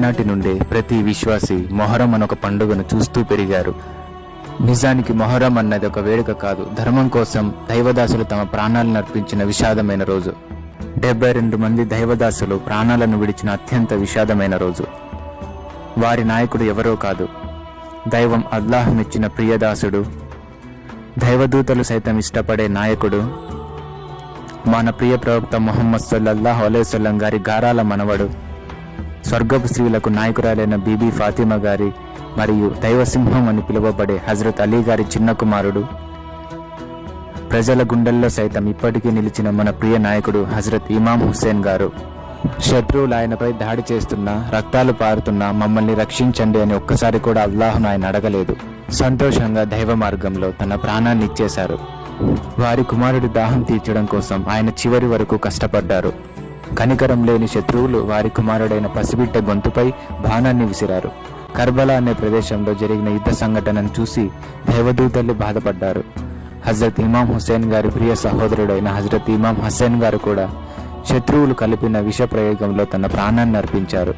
చిన్ననాటి నుండే ప్రతి విశ్వాసి మొహరం అనొక పండుగను చూస్తూ పెరిగారు. నిజానికి మొహరం అన్నది ఒక వేడుక కాదు, ధర్మం కోసం దైవదాసులు తమ ప్రాణాలను అర్పించిన విషాదమైన రోజు. 72 మంది దైవదాసులు ప్రాణాలను విడిచిన అత్యంత విషాదమైన రోజు. వారి నాయకుడు ఎవరో కాదు, దైవం అల్లాహ్ మెచ్చిన ప్రియదాసుడు, దైవదూతలు సైతం ఇష్టపడే నాయకుడు, మన ప్రియ ప్రవక్త ముహమ్మద్ సల్లల్లాహు అలైహి వసల్లం గారి గారాల మనవడు, స్వర్గపు స్త్రీలకు నాయకురాలైన బీబీ ఫాతిమా గారి మరియు దైవసింహం అని పిలువబడే హజరత్ అలీ గారి చిన్న కుమారుడు, ప్రజల గుండెల్లో సైతం ఇప్పటికీ నిలిచిన మన ప్రియ నాయకుడు హజరత్ ఇమాం హుస్సేన్ గారు. శత్రువులు ఆయనపై దాడి చేస్తున్నా, రక్తాలు పారుతున్నా మమ్మల్ని రక్షించండి అని ఒక్కసారి కూడా అల్లాహ్ను ఆయన అడగలేదు. సంతోషంగా దైవ మార్గంలో తన ప్రాణాన్ని ఇచ్చేశారు. వారి కుమారుడి దాహం తీర్చడం కోసం ఆయన చివరి వరకు కష్టపడ్డారు. కనికరం లేని శత్రువులు వారి కుమారుడైన పసిబిడ్డ గొంతుపై బాణాన్ని విసిరారు. కర్బలా అనే ప్రదేశంలో జరిగిన యుద్ధ సంఘటనను చూసి దైవదూతలు బాధపడ్డారు. హజరత్ ఇమాం హుస్సేన్ గారి ప్రియ సహోదరుడైన హజరత్ ఇమాం హస్సేన్ గారు కూడా శత్రువులు కలిపిన విష ప్రయోగంలో తన ప్రాణాన్ని అర్పించారు.